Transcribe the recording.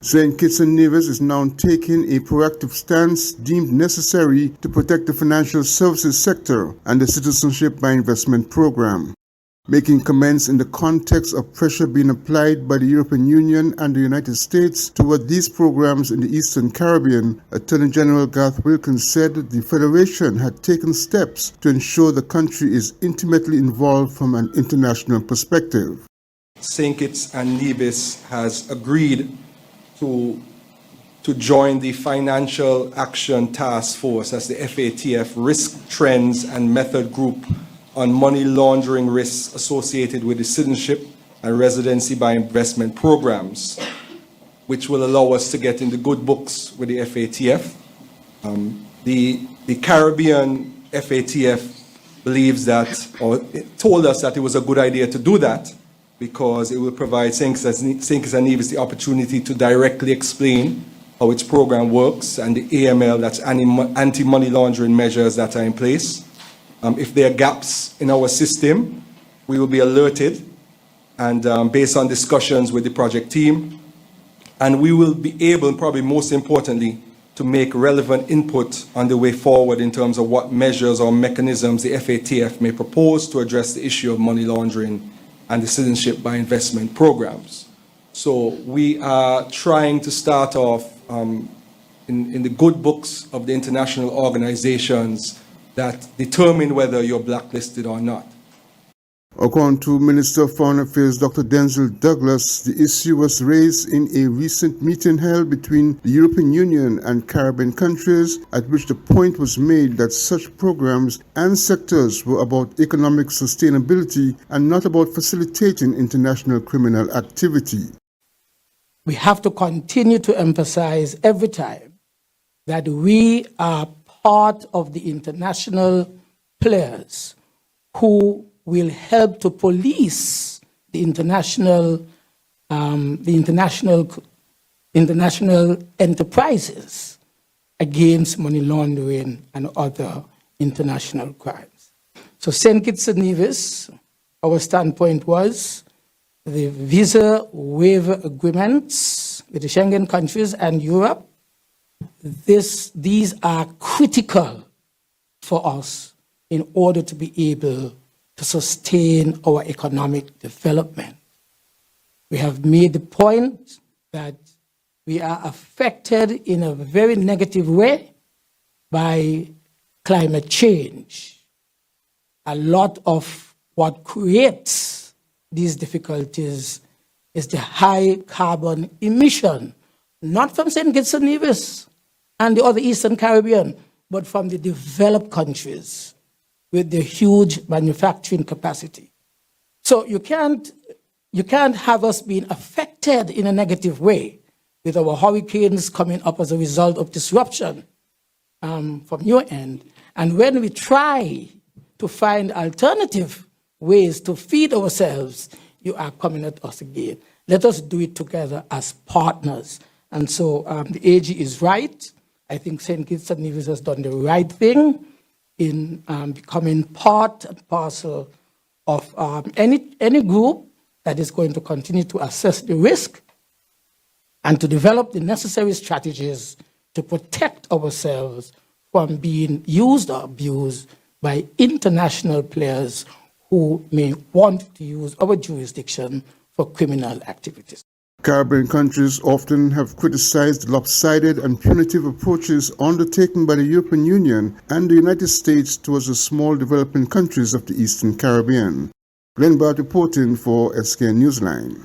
St. Kitts and Nevis is now taking a proactive stance deemed necessary to protect the financial services sector and the Citizenship by Investment program. Making comments in the context of pressure being applied by the European Union and the United States toward these programs in the Eastern Caribbean, Attorney General Garth Wilkins said the Federation had taken steps to ensure the country is intimately involved from an international perspective. St. Kitts and Nevis has agreed to join the Financial Action Task Force as the FATF Risk Trends and Method Group on money laundering risks associated with the citizenship and residency by investment programs, which will allow us to get in the good books with the FATF. The Caribbean FATF believes that, or told us that it was a good idea to do that because it will provide St. Kitts and Nevis the opportunity to directly explain how its program works and the AML, that's anti-money laundering measures that are in place. If there are gaps in our system, we will be alerted and based on discussions with the project team, and we will be able, probably most importantly, to make relevant input on the way forward in terms of what measures or mechanisms the FATF may propose to address the issue of money laundering and the citizenship by investment programs. So we are trying to start off in the good books of the international organizations that determine whether you're blacklisted or not. According to Minister of Foreign Affairs Dr. Denzel Douglas, the issue was raised in a recent meeting held between the European Union and Caribbean countries, at which the point was made that such programs and sectors were about economic sustainability and not about facilitating international criminal activity. We have to continue to emphasize every time that we are part of the international players who will help to police the international enterprises against money laundering and other international crimes. So St. Kitts and Nevis, our standpoint was the visa waiver agreements with the Schengen countries and Europe. These are critical for us in order to be able to sustain our economic development. We have made the point that we are affected in a very negative way by climate change. A lot of what creates these difficulties is the high carbon emission, not from St. Kitts and Nevis and the other Eastern Caribbean, but from the developed countries with their huge manufacturing capacity. So you can't have us being affected in a negative way with our hurricanes coming up as a result of disruption from your end. And when we try to find alternative ways to feed ourselves, you are coming at us again. Let us do it together as partners. And so the AG is right. I think St. Kitts and Nevis has done the right thing in becoming part and parcel of any group that is going to continue to assess the risk and to develop the necessary strategies to protect ourselves from being used or abused by international players who may want to use our jurisdiction for criminal activities. Caribbean countries often have criticized the lopsided and punitive approaches undertaken by the European Union and the United States towards the small developing countries of the Eastern Caribbean. Glenn Bart reporting for SK Newsline.